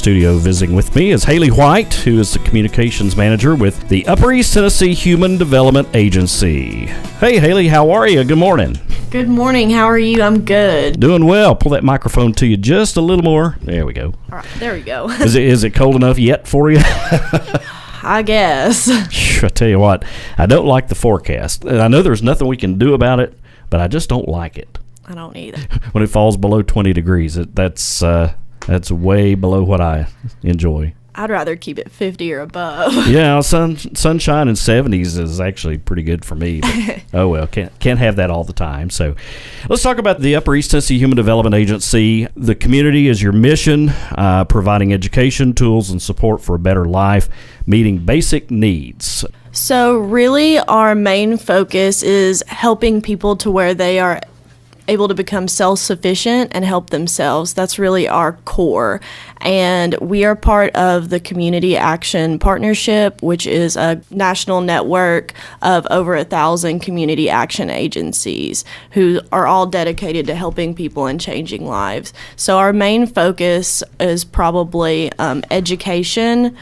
studio visiting with me is Haley White, who is the communications manager with the Upper East Tennessee Human Development Agency. Hey, Haley, how are you? Good morning. Good morning. How are you? I'm good. Doing well. Pull that microphone to you just a little more. There we go. All right, there we go. Is it cold enough yet for you? I guess. I tell you what, I don't like the forecast. I know there's nothing we can do about it, but I just don't like it. I don't either. When it falls below 20 degrees, that's way below what I enjoy. I'd rather keep it 50 or above. Yeah, sunshine in 70s is actually pretty good for me. But, oh well, can't have that all the time. So let's talk about the Upper East Tennessee Human Development Agency. The community is your mission, providing education, tools, and support for a better life, meeting basic needs. So really our main focus is helping people to where they are able to become self-sufficient and help themselves. That's really our core. And we are part of the Community Action Partnership, which is a national network of over 1,000 community action agencies who are all dedicated to helping people and changing lives. So our main focus is probably education,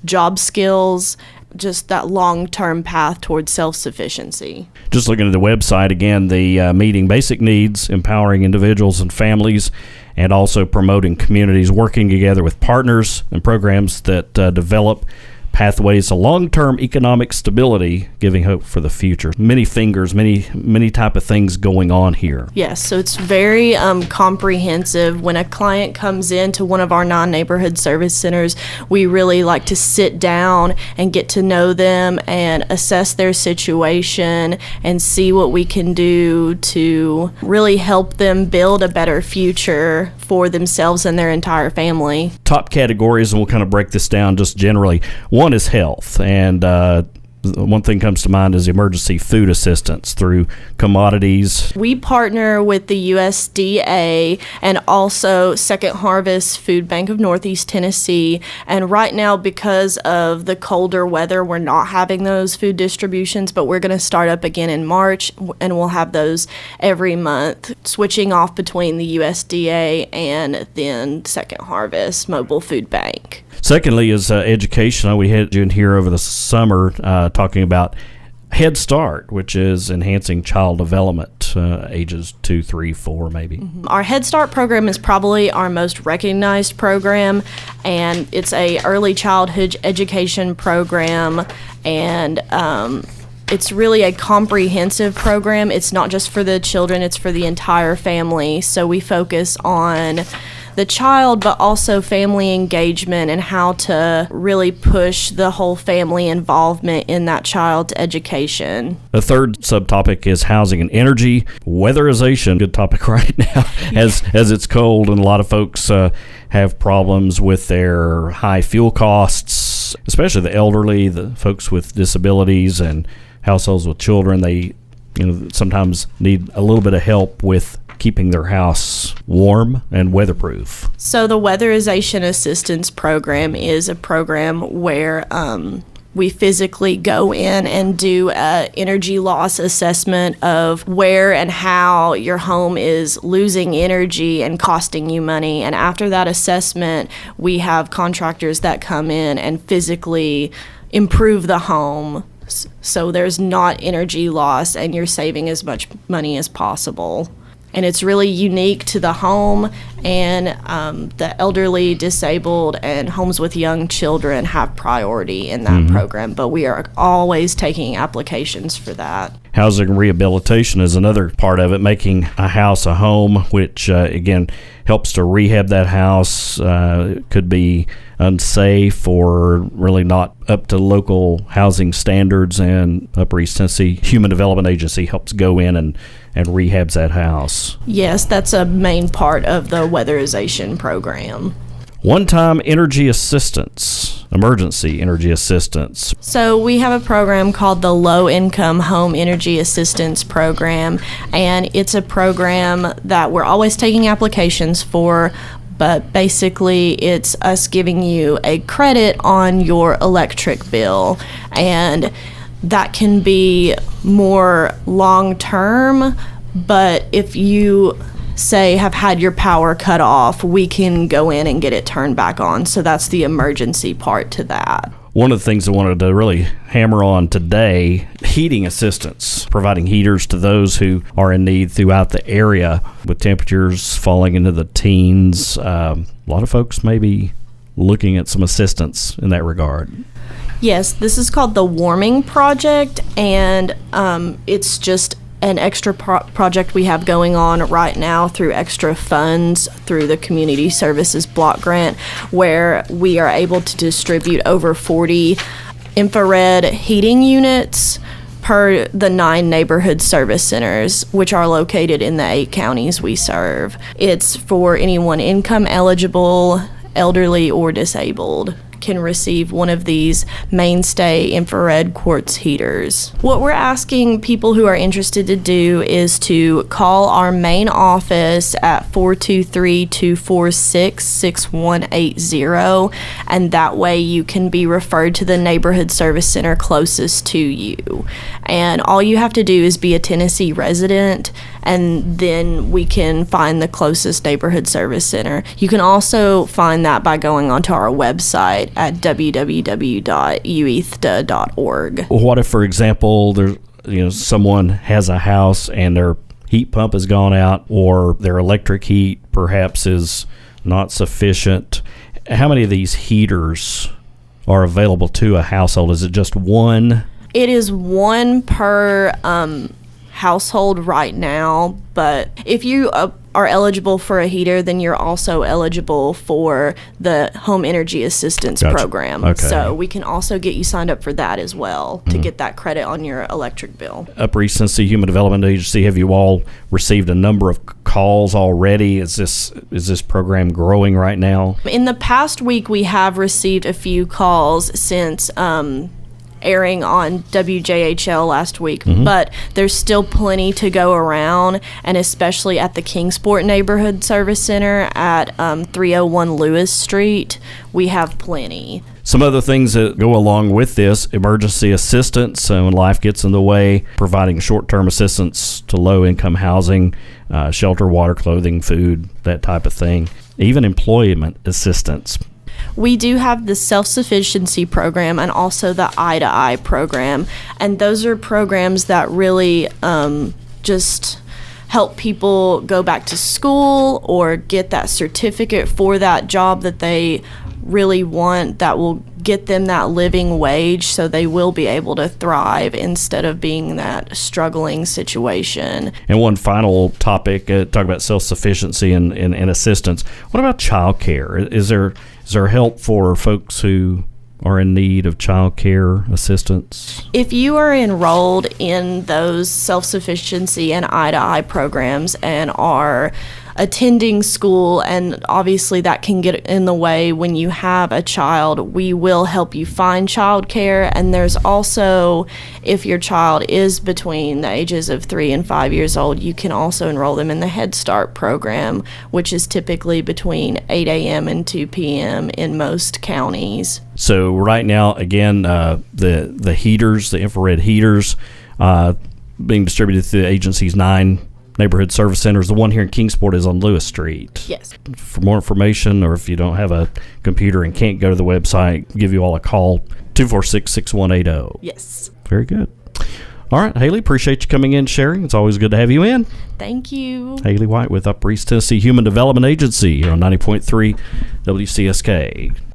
job skills, just that long-term path towards self-sufficiency. Just looking at the website again, the meeting basic needs, empowering individuals and families, and also promoting communities, working together with partners and programs that develop pathways to long-term economic stability, giving hope for the future. Many fingers, many type of things going on here. Yes, so it's very comprehensive. When a client comes into one of our non-neighborhood service centers, we really like to sit down and get to know them and assess their situation and see what we can do to really help them build a better future for themselves and their entire family. Top categories, and we'll kind of break this down just generally. One is health, and one thing comes to mind is emergency food assistance through commodities. We partner with the USDA and also Second Harvest Food Bank of Northeast Tennessee. And right now, because of the colder weather, we're not having those food distributions, but we're going to start up again in March, and we'll have those every month, switching off between the USDA and then Second Harvest Mobile Food Bank. Secondly is education. We had you in here over the summer talking about Head Start, which is enhancing child development, ages 2, 3, 4 maybe. Mm-hmm. Our Head Start program is probably our most recognized program, and it's a early childhood education program, and it's really a comprehensive program. It's not just for the children, it's for the entire family. So we focus on the child, but also family engagement and how to really push the whole family involvement in that child's education. The third subtopic is housing and energy. Weatherization, good topic right now, as it's cold, and a lot of folks have problems with their high fuel costs, especially the elderly, the folks with disabilities, and households with children. They sometimes need a little bit of help with keeping their house warm and weatherproof. So the Weatherization Assistance Program is a program where we physically go in and do an energy loss assessment of where and how your home is losing energy and costing you money. And after that assessment, we have contractors that come in and physically improve the home so there's not energy loss and you're saving as much money as possible. And it's really unique to the home, and the elderly, disabled, and homes with young children have priority in that program, but we are always taking applications for that. Housing rehabilitation is another part of it, making a house a home, which, again, helps to rehab that house. It could be unsafe or really not up to local housing standards, and Upper East Tennessee Human Development Agency helps go in and rehabs that house. Yes, that's a main part of the weatherization program. One-time energy assistance, emergency energy assistance. So we have a program called the Low Income Home Energy Assistance Program, and it's a program that we're always taking applications for, but basically it's us giving you a credit on your electric bill, and that can be more long-term, but if you say, have had your power cut off, we can go in and get it turned back on. So that's the emergency part to that. One of the things I wanted to really hammer on today, heating assistance, providing heaters to those who are in need throughout the area with temperatures falling into the teens. A lot of folks may be looking at some assistance in that regard. Yes, this is called the Warming Project, and it's just an extra project we have going on right now through extra funds through the Community Services Block Grant, where we are able to distribute over 40 infrared heating units per the 9 neighborhood service centers, which are located in the 8 counties we serve. It's for anyone income eligible, elderly, or disabled can receive one of these mainstay infrared quartz heaters. What we're asking people who are interested to do is to call our main office at 423-246-6180, and that way you can be referred to the neighborhood service center closest to you. And all you have to do is be a Tennessee resident, and then we can find the closest neighborhood service center. You can also find that by going onto our website at www.uethda.org. What if, for example, someone has a house and their heat pump has gone out, or their electric heat perhaps is not sufficient? How many of these heaters are available to a household? Is it just one? It is one per household right now, but if you are eligible for a heater, then you're also eligible for the Home Energy Assistance Program. Okay. So we can also get you signed up for that as well to get that credit on your electric bill. Upper East Tennessee Human Development Agency, have you all received a number of calls already? Is this program growing right now? In the past week, we have received a few calls since airing on WJHL last week, but there's still plenty to go around, and especially at the Kingsport Neighborhood Service Center at 301 Lewis Street, we have plenty. Some other things that go along with this: emergency assistance when life gets in the way, providing short-term assistance to low-income housing, shelter, water, clothing, food, that type of thing. Even employment assistance. We do have the self-sufficiency program and also the Eye-to-Eye program, and those are programs that really just help people go back to school or get that certificate for that job that they really want, that will get them that living wage, so they will be able to thrive instead of being in that struggling situation. And one final topic, talk about self-sufficiency and assistance. What about child care? Is there help for folks who are in need of child care assistance? If you are enrolled in those self-sufficiency and Eye-to-Eye programs and are attending school, and obviously that can get in the way when you have a child, we will help you find child care. And there's also, if your child is between the ages of 3 and 5 years old, you can also enroll them in the Head Start program, which is typically between 8 a.m. and 2 p.m. in most counties. So right now, again, the heaters, the infrared heaters, being distributed through the agency's 9 neighborhood service centers. The one here in Kingsport is on Lewis Street. Yes. For more information, or if you don't have a computer and can't go to the website, give you all a call, 246-6180. Yes. Very good. All right, Haley, appreciate you coming in and sharing. It's always good to have you in. Thank you. Haley White with Upper East Tennessee Human Development Agency here on 90.3 WCSK.